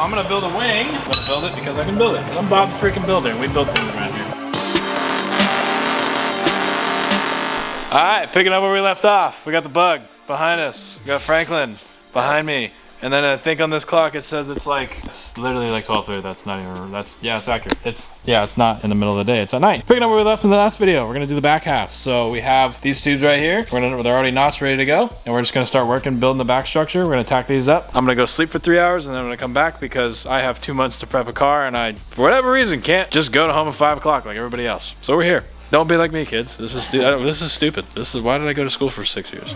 I'm gonna build a wing. I'm gonna build it because I can build it. I'm Bob the freaking Builder, and we build things around here. All right, picking up where we left off. We got the bug behind us. We got Franklin behind me. And then I think on this clock it says it's literally like 12:30. That's not even, yeah, it's accurate. It's not in the middle of the day, it's at night. Picking up where we left in the last video, we're gonna do the back half. So we have these tubes right here. They're already notched, ready to go. And we're just gonna start working, building the back structure. We're gonna tack these up. I'm gonna go sleep for 3 hours and then I'm gonna come back because I have 2 months to prep a car and I, for whatever reason, can't just go to home at 5 o'clock like everybody else. So we're here. Don't be like me, kids. This is stupid. Why did I go to school for 6 years?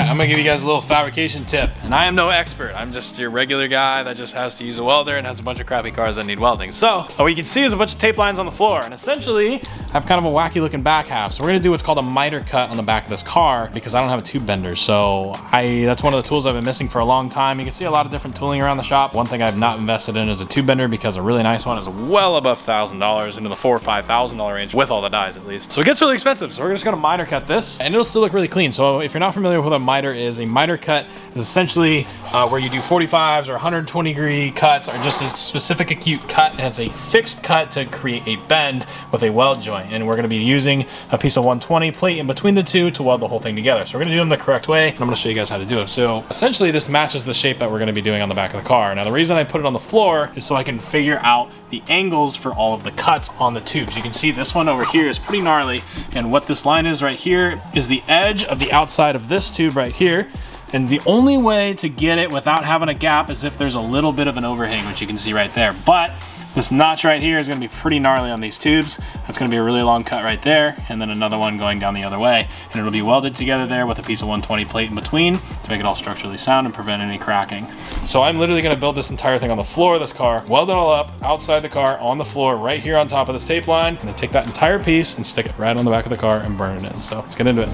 I'm gonna give you guys a little fabrication tip. And I am no expert. I'm just your regular guy that just has to use a welder and has a bunch of crappy cars that need welding. So what you can see is a bunch of tape lines on the floor. And essentially, I have kind of a wacky looking back half. So we're gonna do what's called a miter cut on the back of this car because I don't have a tube bender. So that's one of the tools I've been missing for a long time. You can see a lot of different tooling around the shop. One thing I've not invested in is a tube bender because a really nice one is well above $1,000 into the $4,000 or $5,000 range with all the dies at least. So it gets really expensive. So we're just gonna miter cut this and it'll still look really clean. So if you're not familiar with what a miter is cut is essentially where you do 45s or 120-degree cuts or just a specific acute cut, and it's a fixed cut to create a bend with a weld joint. And we're going to be using a piece of 120 plate in between the two to weld the whole thing together. So we're going to do them the correct way, and I'm going to show you guys how to do it. So essentially this matches the shape that we're going to be doing on the back of the car. Now the reason I put it on the floor is so I can figure out the angles for all of the cuts on the tubes. You can see this one over here is pretty gnarly, and what this line is right here is the edge of the outside of this tube right here. And the only way to get it without having a gap is if there's a little bit of an overhang, which you can see right there. But this notch right here is gonna be pretty gnarly on these tubes. That's gonna be a really long cut right there, and then another one going down the other way. And it'll be welded together there with a piece of 120 plate in between to make it all structurally sound and prevent any cracking. So I'm literally gonna build this entire thing on the floor of this car, weld it all up outside the car on the floor right here on top of this tape line, and then take that entire piece and stick it right on the back of the car and burn it in. So let's get into it.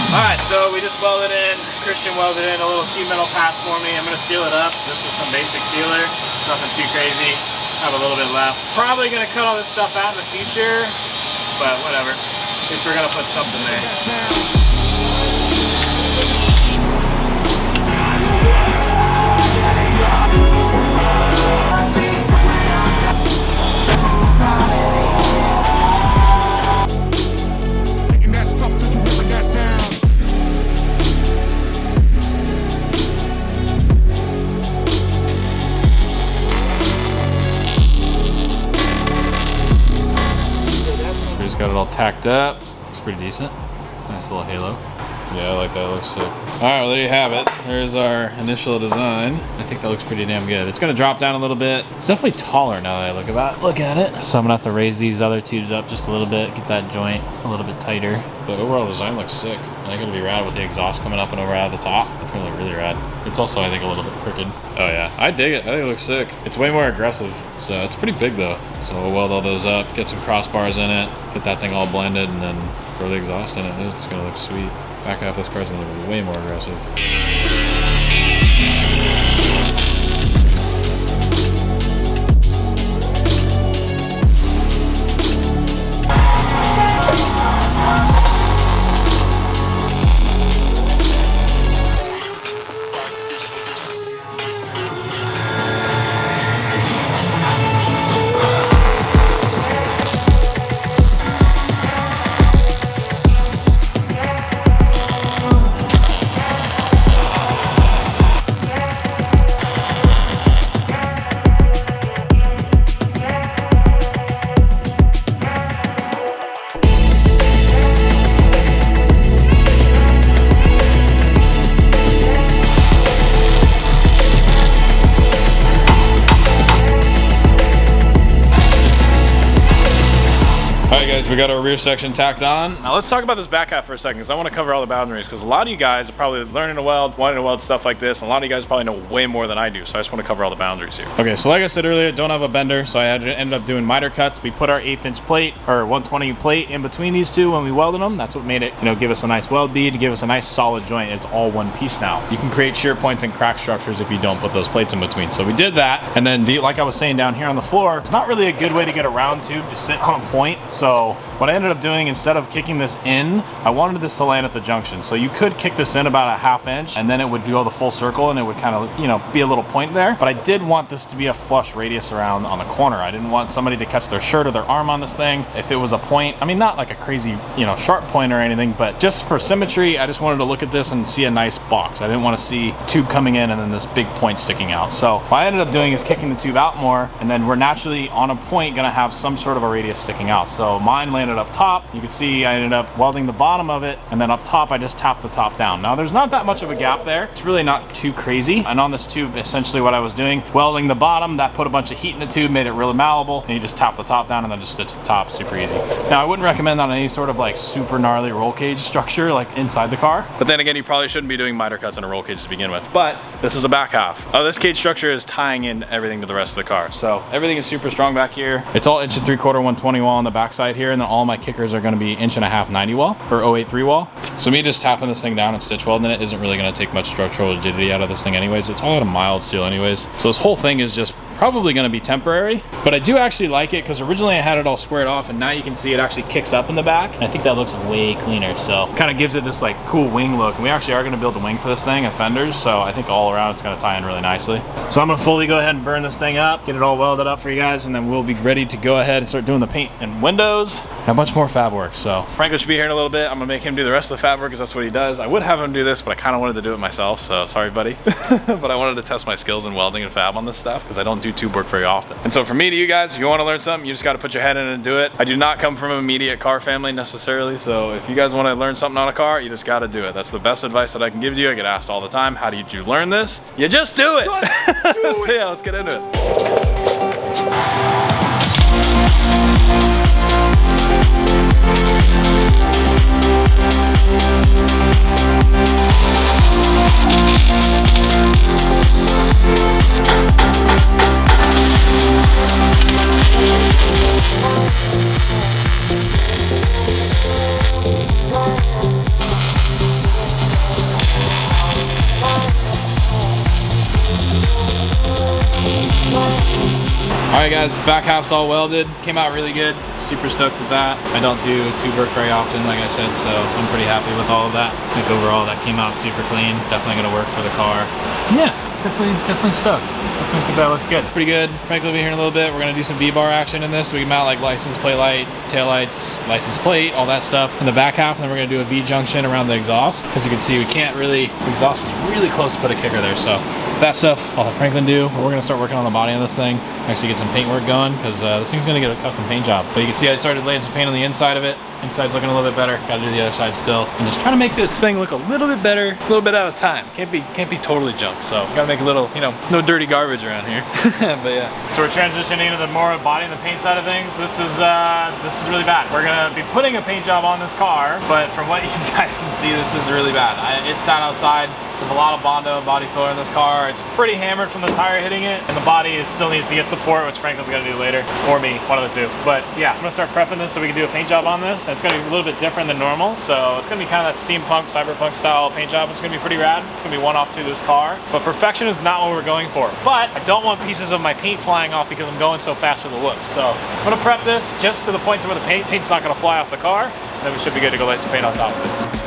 Alright, so we just welded in, Christian welded in a little sheet metal pass for me. I'm going to seal it up just with some basic sealer. Nothing too crazy. Have a little bit left. Probably going to cut all this stuff out in the future, but whatever. At least we're going to put something there. Got it all tacked up. Looks pretty decent. It's a nice little halo. Yeah, I like that. It looks sick. All right, well, there you have it. There's our initial design. I think that looks pretty damn good. It's gonna drop down a little bit. It's definitely taller now that I look at it. So I'm gonna have to raise these other tubes up just a little bit, get that joint a little bit tighter. The overall design looks sick. I think it'll be rad with the exhaust coming up and over out of the top. It's gonna look really rad. It's also, I think, a little bit crooked. Oh yeah, I dig it. I think it looks sick. It's way more aggressive. So it's pretty big though. So we'll weld all those up, get some crossbars in it, get that thing all blended, and then throw the exhaust in it. It's gonna look sweet. Back half this car's gonna look way more aggressive. All right, guys, we got our rear section tacked on. Now let's talk about this back half for a second, because I want to cover all the boundaries, because a lot of you guys are probably learning to weld, wanting to weld stuff like this, and a lot of you guys probably know way more than I do, so I just want to cover all the boundaries here. Okay, so like I said earlier, don't have a bender, so I had to end up doing miter cuts. We put our 1/8" plate, or 120 plate in between these two when we welded them. That's what made it, you know, give us a nice weld bead, give us a nice solid joint. It's all one piece now. You can create shear points and crack structures if you don't put those plates in between. So we did that, and then like I was saying down here on the floor, it's not really a good way to get a round tube to sit on a point. So what I ended up doing, instead of kicking this in, I wanted this to land at the junction. So you could kick this in about a 1/2 inch, and then it would go the full circle, and it would kind of, you know, be a little point there. But I did want this to be a flush radius around on the corner. I didn't want somebody to catch their shirt or their arm on this thing. If it was a point, I mean, not like a crazy, you know, sharp point or anything, but just for symmetry, I just wanted to look at this and see a nice box. I didn't want to see tube coming in and then this big point sticking out. So what I ended up doing is kicking the tube out more, and then we're naturally on a point gonna have some sort of a radius sticking out. So mine landed up top. You can see I ended up welding the bottom of it, and then up top I just tapped the top down. Now there's not that much of a gap there. It's really not too crazy. And on this tube, essentially what I was doing, welding the bottom, that put a bunch of heat in the tube, made it really malleable, and you just tap the top down and then just stitch the top, super easy. Now I wouldn't recommend that on any sort of like super gnarly roll cage structure like inside the car. But then again, you probably shouldn't be doing miter cuts in a roll cage to begin with. But this is a back half. This cage structure is tying in everything to the rest of the car. So everything is super strong back here. It's all 1 3/4 120 wall on the back side here, and then all my kickers are gonna be 1.5" 90 wall or 083 wall. So me just tapping this thing down and stitch welding it isn't really gonna take much structural rigidity out of this thing anyways. It's all out of mild steel anyways. So this whole thing is just probably going to be temporary, but I do actually like it because originally I had it all squared off, and now you can see it actually kicks up in the back, and I think that looks way cleaner. So kind of gives it this like cool wing look, and we actually are going to build a wing for this thing and fenders, so I think all around it's going to tie in really nicely. So I'm going to fully go ahead and burn this thing up, get it all welded up for you guys, and then we'll be ready to go ahead and start doing the paint and windows and a bunch more fab work. So Franklin should be here in a little bit. I'm going to make him do the rest of the fab work because that's what he does. I would have him do this, but I kind of wanted to do it myself, so sorry buddy. But I wanted to test my skills in welding and fab on this stuff because I don't do tube work very often. And so for me to you guys, if you want to learn something, you just got to put your head in and do it. I do not come from an immediate car family necessarily, so if you guys want to learn something on a car, you just got to do it. That's the best advice that I can give you. I get asked all the time, how did you learn this? You just do it. So yeah, let's get into it. Alright guys, back half's all welded. Came out really good. Super stoked with that. I don't do tube work very often, like I said, so I'm pretty happy with all of that. I think overall that came out super clean. It's definitely gonna work for the car. Yeah, definitely stoked. I think that looks good. Pretty good. Franklin will be here in a little bit. We're gonna do some V-bar action in this. We can mount like license plate light, tail lights, license plate, all that stuff in the back half, and then we're gonna do a V-junction around the exhaust. As you can see, we can't really, the exhaust is really close to put a kicker there, so that stuff I'll have Franklin do. We're gonna start working on the body on this thing, actually get some paint work going, because this thing's gonna get a custom paint job. But you can see I started laying some paint on the inside of it. Inside's looking a little bit better. Gotta do the other side still. And just trying to make this thing look a little bit better, a little bit at a time. Can't be totally junk. So gotta make a little, you know, no dirty garbage around here. But yeah. So we're transitioning to the more body and the paint side of things. This is really bad. We're gonna be putting a paint job on this car, but from what you guys can see, this is really bad. It sat outside. There's a lot of Bondo and body filler in this car. It's pretty hammered from the tire hitting it, and the body still needs to get support, which Franklin's gonna do later, or me, one of the two. But yeah, I'm gonna start prepping this so we can do a paint job on this. And it's gonna be a little bit different than normal, so it's gonna be kind of that steampunk, cyberpunk style paint job. It's gonna be pretty rad. It's gonna be one-off to this car, but perfection is not what we're going for. But I don't want pieces of my paint flying off because I'm going so fast for the look. So I'm gonna prep this just to the point to where the paint's not gonna fly off the car, and then we should be good to go lay some paint on top of it.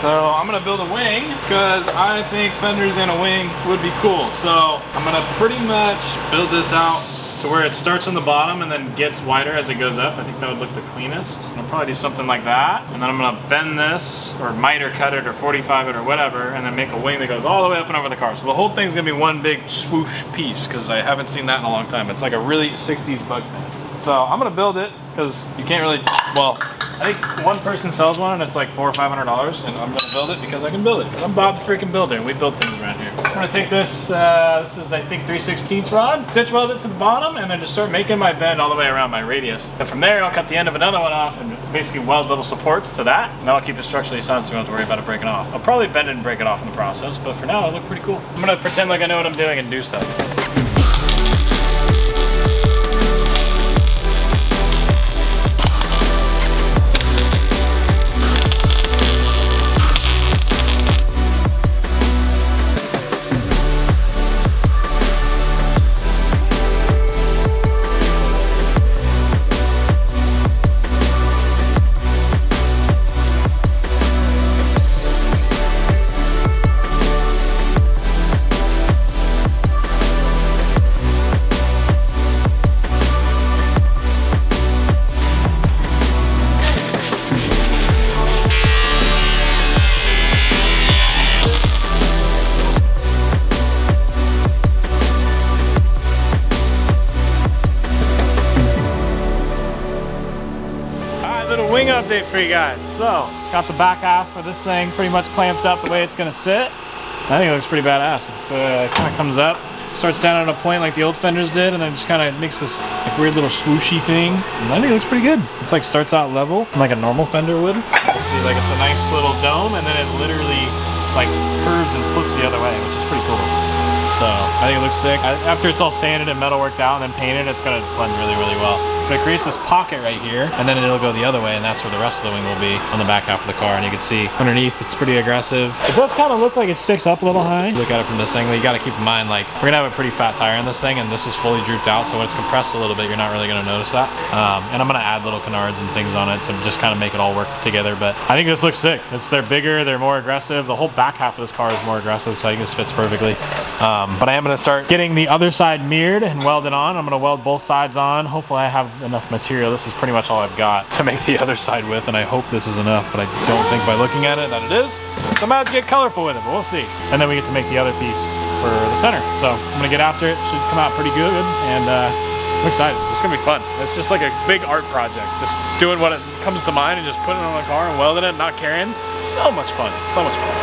So I'm gonna build a wing because I think fenders and a wing would be cool. So I'm gonna pretty much build this out to where it starts on the bottom and then gets wider as it goes up. I think that would look the cleanest. I'll probably do something like that. And then I'm gonna bend this or miter cut it or 45 it or whatever and then make a wing that goes all the way up and over the car. So the whole thing's gonna be one big swoosh piece because I haven't seen that in a long time. It's like a really 60s bug thing. So I'm gonna build it because you can't really, well, I think one person sells one and it's like $400 or $500 and I'm gonna build it because I can build it. Because I'm Bob the freaking builder and we build things around here. I'm gonna take this, this is I think 3/16 rod, stitch weld it to the bottom and then just start making my bend all the way around my radius. And from there I'll cut the end of another one off and basically weld little supports to that and that'll keep it structurally sound so we don't have to worry about it breaking off. I'll probably bend it and break it off in the process, but for now it'll look pretty cool. I'm gonna pretend like I know what I'm doing and do stuff. Wing update for you guys. So, got the back half of this thing pretty much clamped up the way it's gonna sit. I think it looks pretty badass. It's kind of comes up, starts down at a point like the old fenders did, and then just kind of makes this like weird little swooshy thing. And I think it looks pretty good. It's like starts out level, like a normal fender would. See, like it's a nice little dome, and then it literally like curves and flips the other way, which is pretty cool. So I think it looks sick. After it's all sanded and metal worked out and then painted, it's gonna blend really, really well. But it creates this pocket right here, and then it'll go the other way, and that's where the rest of the wing will be on the back half of the car. And you can see underneath, it's pretty aggressive. It does kind of look like it sticks up a little high. Look at it from this angle. You got to keep in mind, like, we're gonna have a pretty fat tire in this thing, and this is fully drooped out, so when it's compressed a little bit, you're not really gonna notice that. And I'm gonna add little canards and things on it to just kind of make it all work together. But I think this looks sick. They're bigger, they're more aggressive. The whole back half of this car is more aggressive, so I think this fits perfectly. But I am gonna start getting the other side mirrored and welded on. I'm gonna weld both sides on. Hopefully I have enough material. This is pretty much all I've got to make the other side with, and I hope this is enough, but I don't think by looking at it that it is. So I'm about to get colorful with it, but we'll see. And then we get to make the other piece for the center. So I'm gonna get after it. Should come out pretty good, and I'm excited. It's gonna be fun. It's just like a big art project. Just doing what it comes to mind and just putting it on the car and welding it, not carrying. So much fun. So much fun.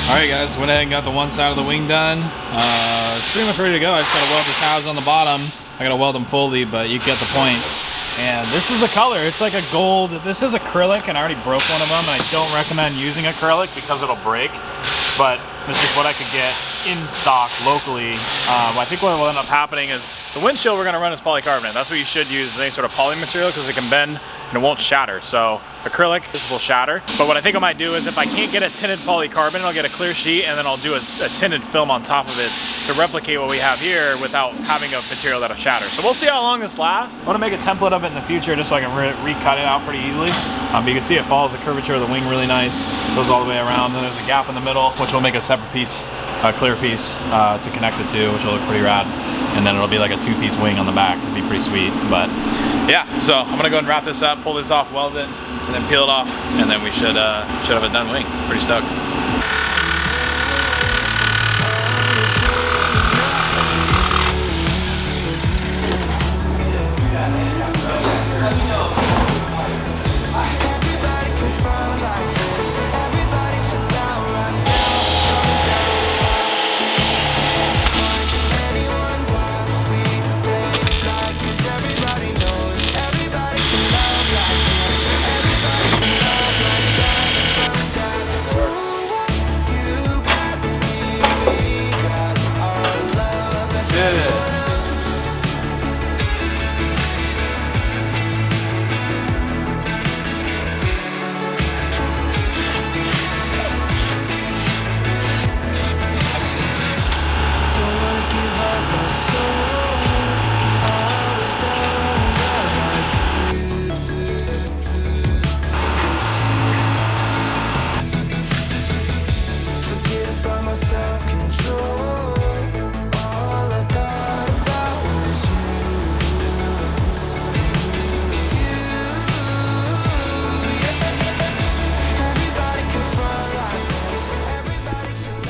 Alright guys, went ahead and got the one side of the wing done. It's pretty much ready to go. I just gotta weld the tabs on the bottom. I gotta weld them fully, but you get the point. And this is the color. It's like a gold. This is acrylic, and I already broke one of them, and I don't recommend using acrylic because it'll break. But this is what I could get in stock locally. I think what will end up happening is the windshield we're gonna run is polycarbonate. That's what you should use, any sort of poly material, because it can bend and it won't shatter. So acrylic, this will shatter. But what I think I might do is if I can't get a tinted polycarbonate, I'll get a clear sheet and then I'll do a tinted film on top of it to replicate what we have here without having a material that'll shatter. So we'll see how long this lasts. I want to make a template of it in the future just so I can recut it out pretty easily. But you can see it follows the curvature of the wing really nice. Goes all the way around. Then there's a gap in the middle, which will make a separate piece, a clear piece to connect it to, which will look pretty rad. And then it'll be like a two-piece wing on the back. It'd be pretty sweet. But yeah, so I'm gonna go and wrap this up, pull this off, weld it, and then peel it off, and then we should have a done wing. Pretty stoked.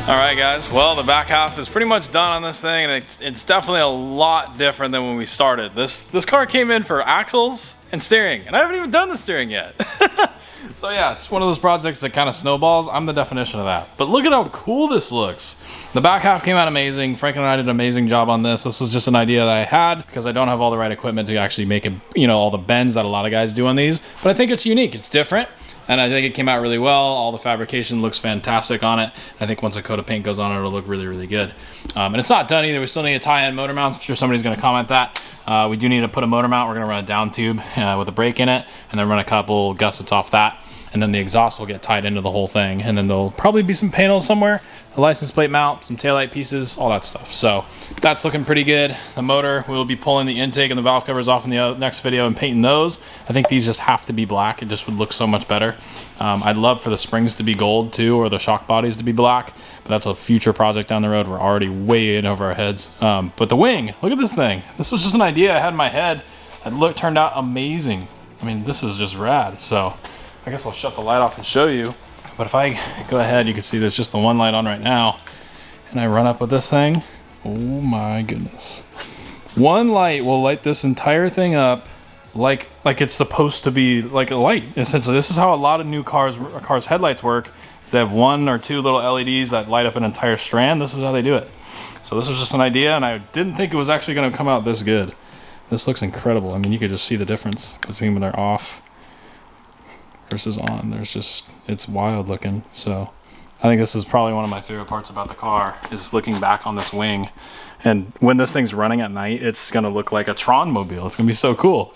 Alright guys, well the back half is pretty much done on this thing, and it's definitely a lot different than when we started. This car came in for axles and steering, and I haven't even done the steering yet. So yeah, it's one of those projects that kind of snowballs. I'm the definition of that. But look at how cool this looks. The back half came out amazing. Franklin and I did an amazing job on this. This was just an idea that I had because I don't have all the right equipment to actually make it, you know, all the bends that a lot of guys do on these. But I think it's unique, it's different. And I think it came out really well. All the fabrication looks fantastic on it. I think once a coat of paint goes on it, it'll look really, really good. And it's not done either. We still need to tie in motor mounts. I'm sure somebody's gonna comment that. We do need to put a motor mount. We're gonna run a down tube with a brake in it, and then run a couple gussets off that. And then the exhaust will get tied into the whole thing. And then there'll probably be some panels somewhere, a license plate mount, some taillight pieces, all that stuff. So that's looking pretty good. The motor, we'll be pulling the intake and the valve covers off in the next video and painting those. I think these just have to be black. It just would look so much better. I'd love for the springs to be gold too, or the shock bodies to be black, but that's a future project down the road. We're already way in over our heads. But the wing, look at this thing. This was just an idea I had in my head that turned out amazing. I mean, this is just rad. So I guess I'll shut the light off and show you. But if I go ahead, you can see there's just the one light on right now. And I run up with this thing. Oh my goodness. One light will light this entire thing up like it's supposed to be like a light. Essentially, this is how a lot of new cars headlights work. Is they have one or two little LEDs that light up an entire strand. This is how they do it. So this was just an idea, and I didn't think it was actually going to come out this good. This looks incredible. I mean, you could just see the difference between when they're off versus on. There's just, it's wild looking. So I think this is probably one of my favorite parts about the car, is looking back on this wing. And when this thing's running at night, it's gonna look like a Tron mobile. It's gonna be so cool.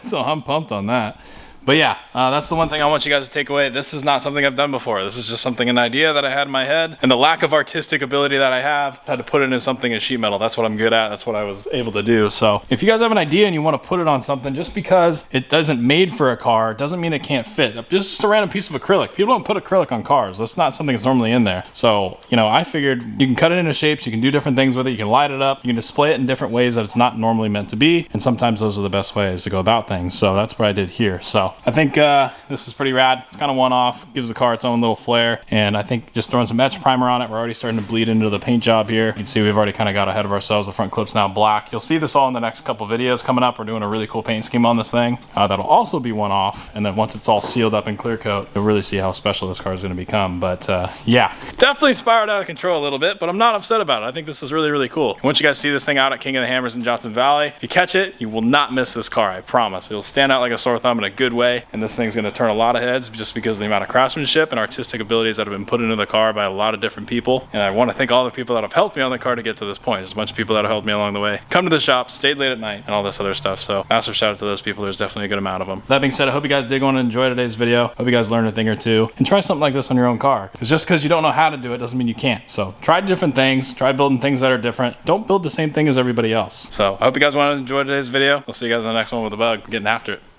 So I'm pumped on that. But yeah, that's the one thing I want you guys to take away. This is not something I've done before. This is just something, an idea that I had in my head, and the lack of artistic ability that I have, had to put it in something in sheet metal. That's what I'm good at. That's what I was able to do. So if you guys have an idea and you want to put it on something, just because it doesn't made for a car doesn't mean it can't fit. Just a random piece of acrylic. People don't put acrylic on cars. That's not something that's normally in there. So, you know, I figured you can cut it into shapes, you can do different things with it, you can light it up, you can display it in different ways that it's not normally meant to be, and sometimes those are the best ways to go about things. So that's what I did here. So So I think this is pretty rad. It's kind of one-off, gives the car its own little flair, and I think just throwing some etch primer on it, we're already starting to bleed into the paint job here. You can see we've already kind of got ahead of ourselves. The front clip's now black. You'll see this all in the next couple videos coming up. We're doing a really cool paint scheme on this thing. That'll also be one-off, and then once it's all sealed up in clear coat, you'll really see how special this car is going to become. But yeah, definitely spiraled out of control a little bit, but I'm not upset about it. I think this is really, really cool. Once you guys see this thing out at King of the Hammers in Johnson Valley, if you catch it, you will not miss this car, I promise. It'll stand out like a sore thumb in a good way, and this thing's going to turn a lot of heads just because of the amount of craftsmanship and artistic abilities that have been put into the car by a lot of different people. And I want to thank all the people that have helped me on the car to get to this point. There's a bunch of people that have helped me along the way. Come to the shop, stayed late at night, and all this other stuff. So massive shout out to those people. There's definitely a good amount of them. That being said, I hope you guys did want to enjoy today's video. Hope you guys learned a thing or two, and try something like this on your own car. Because just because you don't know how to do it doesn't mean you can't. So try different things, try building things that are different. Don't build the same thing as everybody else. So I hope you guys want to enjoy today's video. We'll see you guys in the next one with a bug. Getting after it.